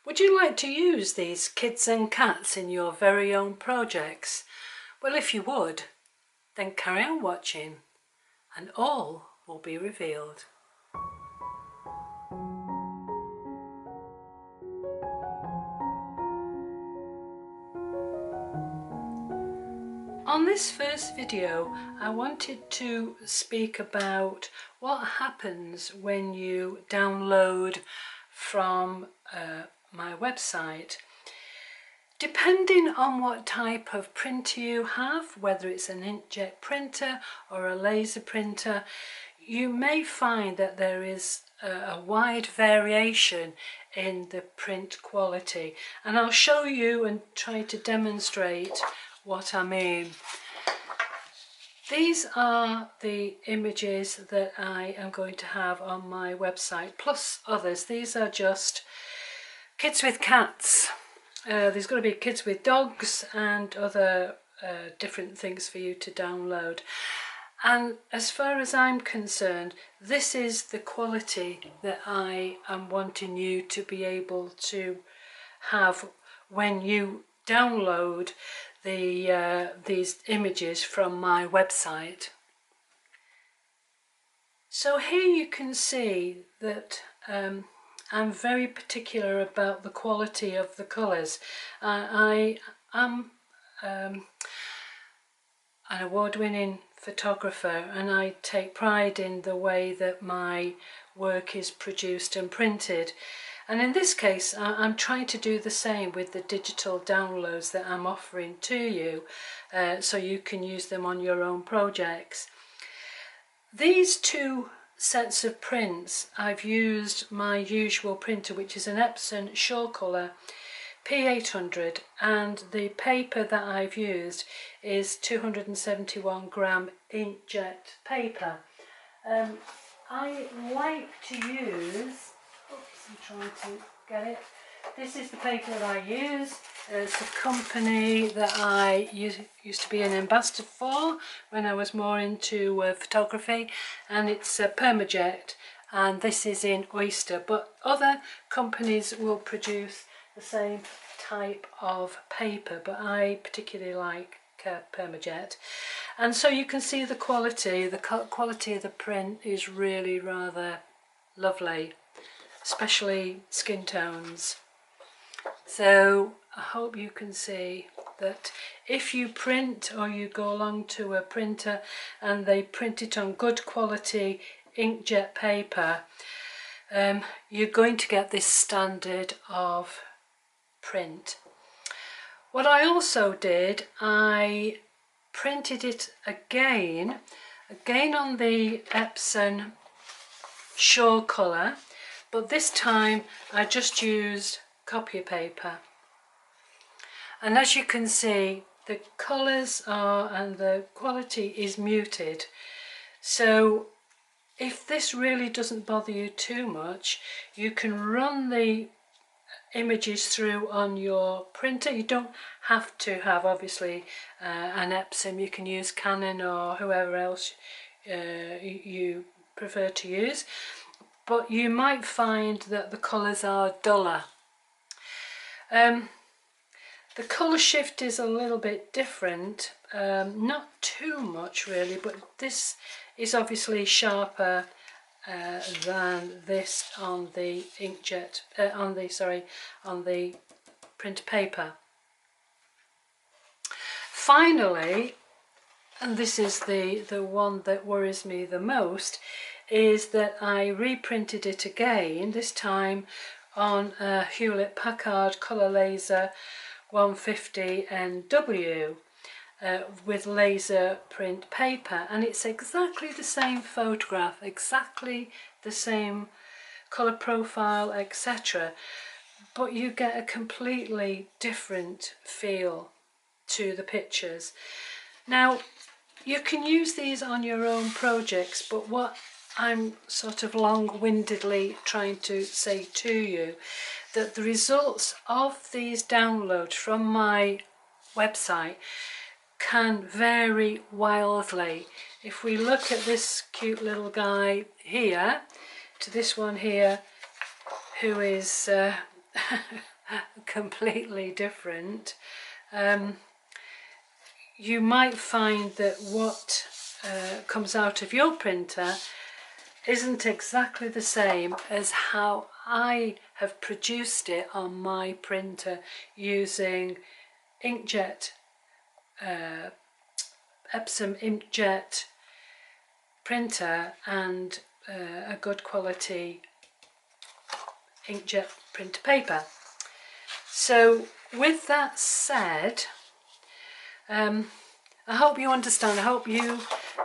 Would you like to use these Kids and Cats in your very own projects? Well, if you would, then carry on watching and all will be revealed. On this first video, I wanted to speak about what happens when you download from my website. Depending on what type of printer you have, whether it's an inkjet printer or a laser printer, you may find that there is a wide variation in the print quality, and I'll show you and try to demonstrate what I mean. These are the images that I am going to have on my website, plus others. These are just Kids with Cats. There's going to be Kids with Dogs and other different things for you to download. And as far as I'm concerned, this is the quality that I am wanting you to be able to have when you download these images from my website. So here you can see that I'm very particular about the quality of the colours. I am an award-winning photographer, and I take pride in the way that my work is produced and printed. And in this case, I'm trying to do the same with the digital downloads that I'm offering to you, so you can use them on your own projects. These two sets of prints, I've used my usual printer, which is an Epson Surecolor P800, and the paper that I've used is 271 gram inkjet paper. I like to use, I'm trying to get it. This is the paper that I use. It's a company that I used to be an ambassador for when I was more into photography, and it's Permajet, and this is in Oyster, but other companies will produce the same type of paper, but I particularly like Permajet. And so you can see the quality of the print is really rather lovely, especially skin tones. So I hope you can see that if you print or you go along to a printer and they print it on good quality inkjet paper, you're going to get this standard of print. What I also did, I printed it again on the Epson Surecolor, but this time I just used copy paper, and as you can see, the colours are and the quality is muted. So if this really doesn't bother you too much, you can run the images through on your printer. You don't have to have obviously an Epson. You can use Canon or whoever else you prefer to use, but you might find that the colours are duller. The colour shift is a little bit different, not too much really, but this is obviously sharper than this on the inkjet, on the printer paper. Finally, and this is the one that worries me the most, is that I reprinted it again, this time on a Hewlett-Packard Colour Laser 150 NW with laser print paper, and it's exactly the same photograph, exactly the same colour profile, etc., but you get a completely different feel to the pictures. Now, you can use these on your own projects, but what I'm sort of long-windedly trying to say to you, that the results of these downloads from my website can vary wildly. If we look at this cute little guy here to this one here, who is completely different. You might find that what comes out of your printer isn't exactly the same as how I have produced it on my printer using inkjet, Epsom inkjet printer and a good quality inkjet printer paper. So with that said, I hope you understand. I hope you,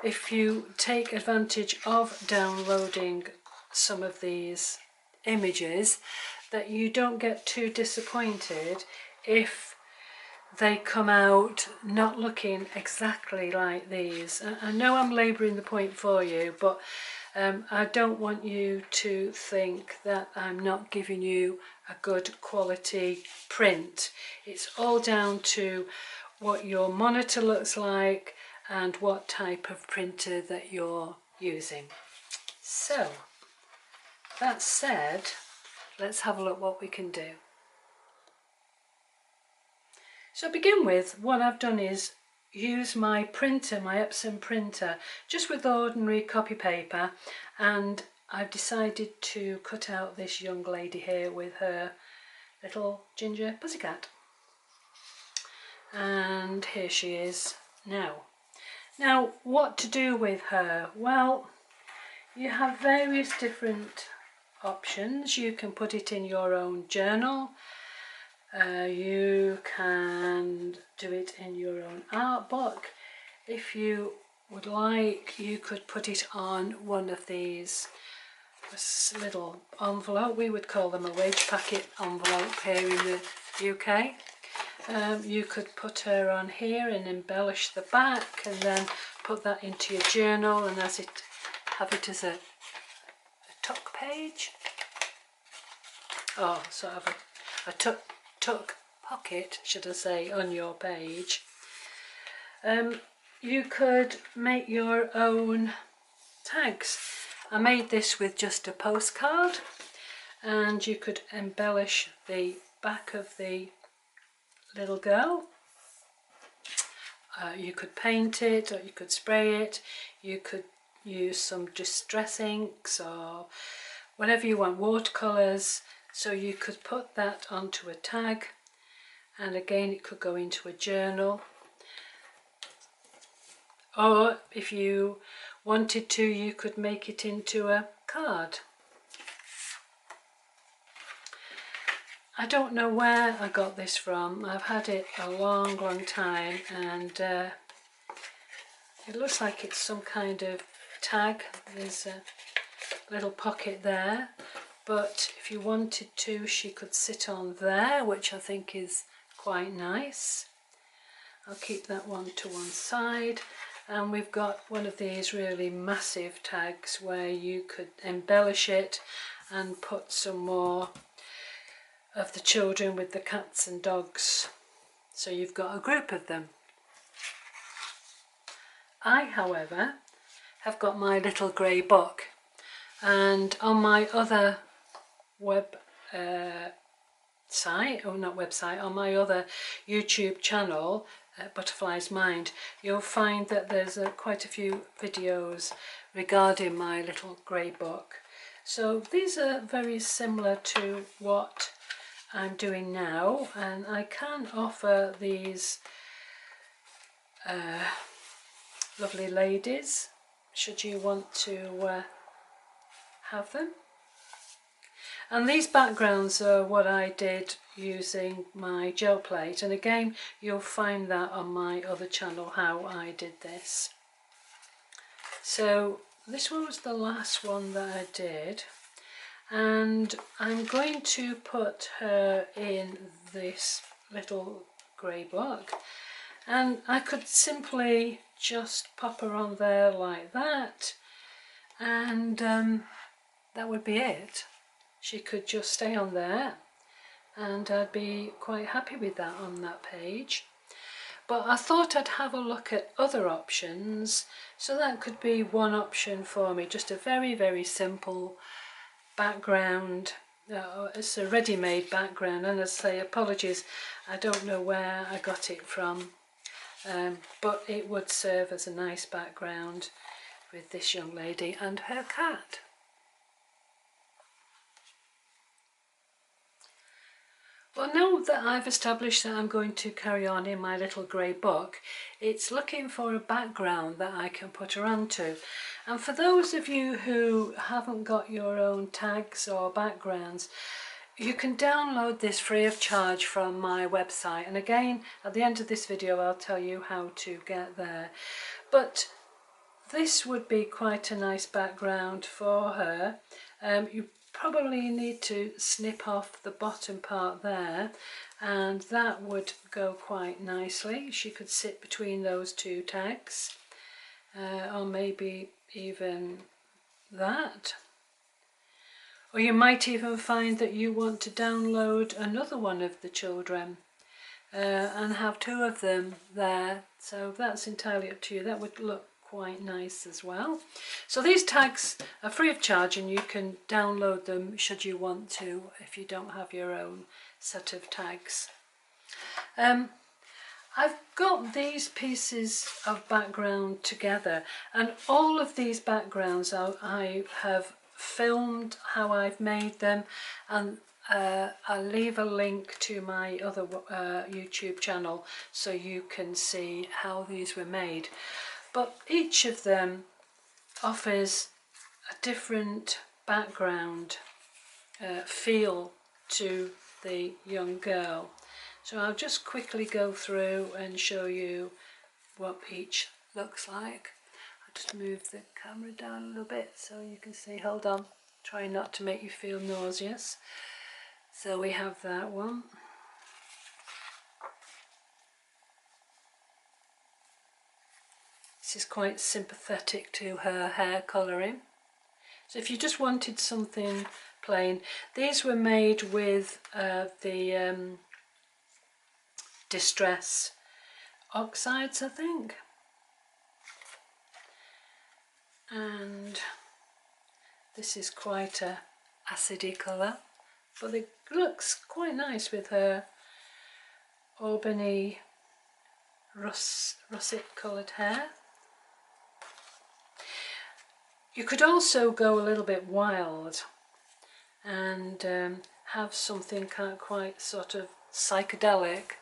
if you take advantage of downloading some of these images, that you don't get too disappointed if they come out not looking exactly like these. I know I'm labouring the point for you, but I don't want you to think that I'm not giving you a good quality print. It's all down to what your monitor looks like and what type of printer that you're using. So, that said, let's have a look what we can do. So to begin with, what I've done is use my printer, my Epsom printer, just with ordinary copy paper, and I've decided to cut out this young lady here with her little ginger pussycat. And here she is now. Now, what to do with her? Well, you have various different options. You can put it in your own journal. You can do it in your own art book. If you would like, you could put it on one of these little envelope. We would call them a wage packet envelope here in the UK. You could put her on here and embellish the back, and then put that into your journal and have it as a tuck page, or sort of a tuck pocket, should I say, on your page. You could make your own tags. I made this with just a postcard, and you could embellish the back of the little girl. You could paint it, or you could spray it. You could use some distress inks or whatever you want, watercolours. So you could put that onto a tag, and again it could go into a journal. Or if you wanted to, you could make it into a card. I don't know where I got this from. I've had it a long time, and it looks like it's some kind of tag. There's a little pocket there, but if you wanted to, she could sit on there, which I think is quite nice. I'll keep that one to one side. And we've got one of these really massive tags where you could embellish it and put some more of the children with the cats and dogs, so you've got a group of them. I, however, have got my little grey book, and on my other on my other YouTube channel, Butterfly's Mind, you'll find that there's quite a few videos regarding my little grey book. So these are very similar to what I'm doing now, and I can offer these lovely ladies should you want to have them. And these backgrounds are what I did using my gel plate, and again you'll find that on my other channel how I did this. So this one was the last one that I did, and I'm going to put her in this little grey book, and I could simply just pop her on there like that, and that would be it. She could just stay on there, and I'd be quite happy with that on that page. But I thought I'd have a look at other options, so that could be one option for me, just a very simple background it's a ready-made background, and as I say, apologies, I don't know where I got it from, but it would serve as a nice background with this young lady and her cat. Well, now that I've established that I'm going to carry on in my little grey book, it's looking for a background that I can put her onto. And for those of you who haven't got your own tags or backgrounds, you can download this free of charge from my website. And again, at the end of this video, I'll tell you how to get there. But this would be quite a nice background for her. You probably need to snip off the bottom part there, and that would go quite nicely. She could sit between those two tags, or maybe even that. Or you might even find that you want to download another one of the children and have two of them there, so that's entirely up to you. That would look quite nice as well. So these tags are free of charge, and you can download them should you want to if you don't have your own set of tags. I've got these pieces of background together, and all of these backgrounds I have filmed how I've made them, and I'll leave a link to my other YouTube channel so you can see how these were made. But each of them offers a different background feel to the young girl. So I'll just quickly go through and show you what each looks like. I'll just move the camera down a little bit so you can see. Hold on, try not to make you feel nauseous. So we have that one. This is quite sympathetic to her hair colouring. So if you just wanted something plain, these were made with the Distress oxides, I think. And this is quite a acidy colour, but it looks quite nice with her auburney russet coloured hair. You could also go a little bit wild and have something quite sort of psychedelic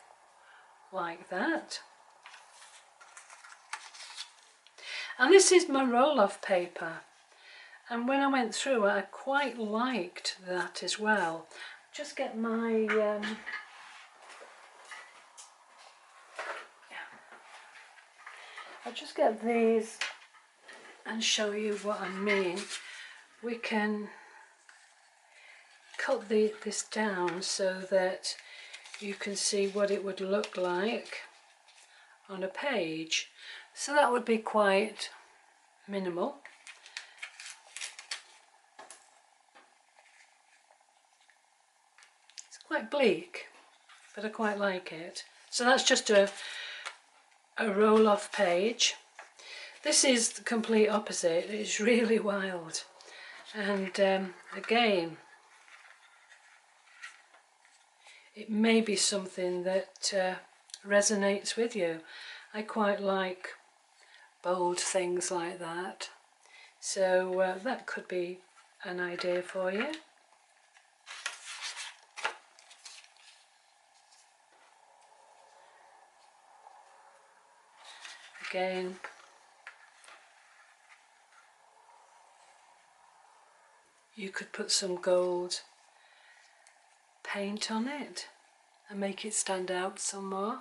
like that. And this is my roll-off paper, and when I went through I quite liked that as well. Just get my I'll just get these and show you what I mean. We can cut this down so that you can see what it would look like on a page. So that would be quite minimal. It's quite bleak, but I quite like it. So that's just a roll-off page. This is the complete opposite. It's really wild, and again, it may be something that resonates with you. I quite like bold things like that, so that could be an idea for you. Again, you could put some gold paint on it and make it stand out some more.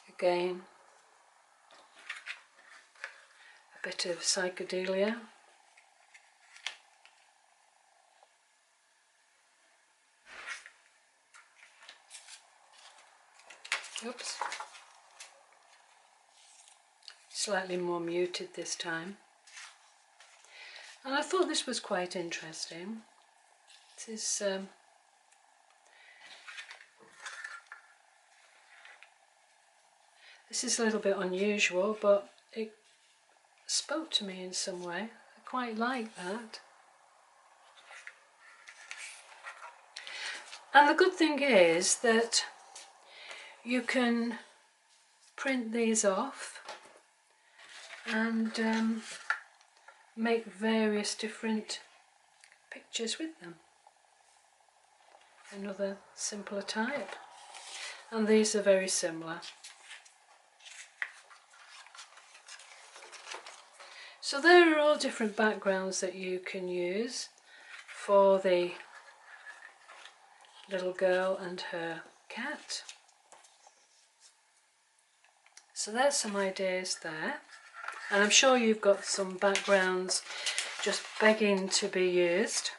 Again, a bit of psychedelia. Oops. Slightly more muted this time. And I thought this was quite interesting. This is this is a little bit unusual, but it spoke to me in some way. I quite like that. And the good thing is that you can print these off and make various different pictures with them. Another simpler type, and these are very similar. So there are all different backgrounds that you can use for the little girl and her cat. So there's some ideas there, and I'm sure you've got some backgrounds just begging to be used.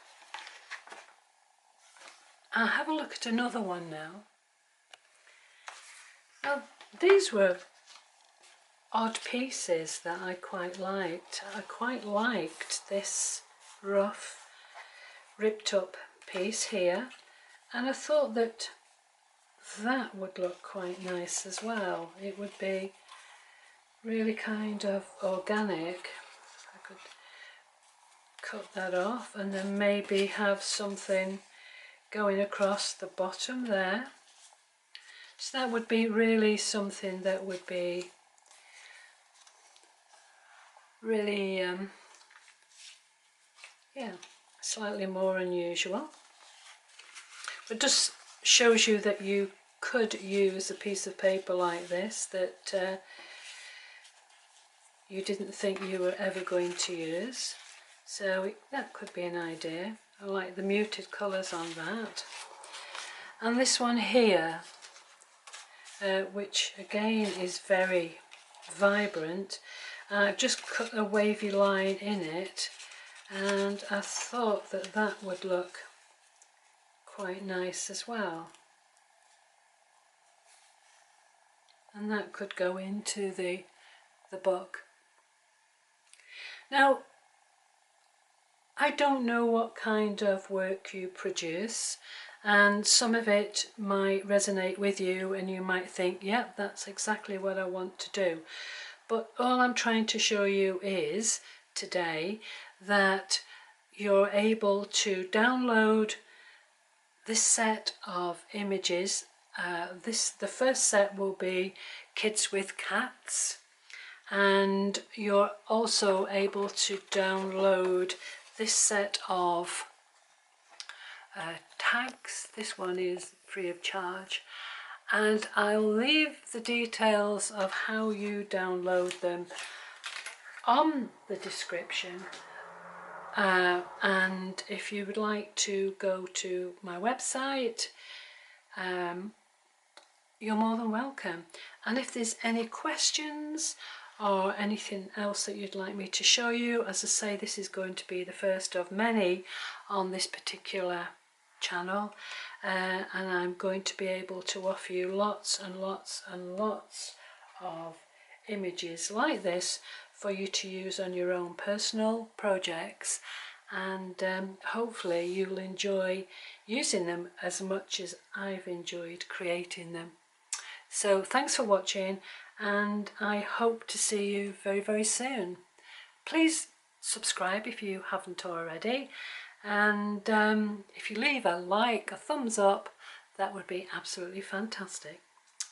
I'll have a look at another one now. Now, these were odd pieces that I quite liked. I quite liked this rough, ripped up piece here, and I thought that that would look quite nice as well. It would be really kind of organic. I could cut that off and then maybe have something going across the bottom there. So that would be really something that would be really yeah, slightly more unusual. It just shows you that you could use a piece of paper like this that you didn't think you were ever going to use. So that could be an idea. I like the muted colours on that. And this one here, which again is very vibrant. I've just cut a wavy line in it, and I thought that that would look quite nice as well. And that could go into the book. Now, I don't know what kind of work you produce, and some of it might resonate with you and you might think, yep, that's exactly what I want to do. But all I'm trying to show you is today that you're able to download this set of images. The first set will be Kids Katz, and you're also able to download this set of tags. This one is free of charge, and I'll leave the details of how you download them on the description, and if you would like to go to my website, you're more than welcome. And if there's any questions or anything else that you'd like me to show you, as I say, this is going to be the first of many on this particular channel, and I'm going to be able to offer you lots and lots and lots of images like this for you to use on your own personal projects, and hopefully you'll enjoy using them as much as I've enjoyed creating them. So thanks for watching, and I hope to see you very, very soon. Please subscribe if you haven't already, and if you leave a like, a thumbs up, that would be absolutely fantastic.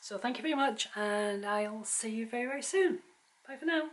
So thank you very much, and I'll see you very, very soon. Bye for now.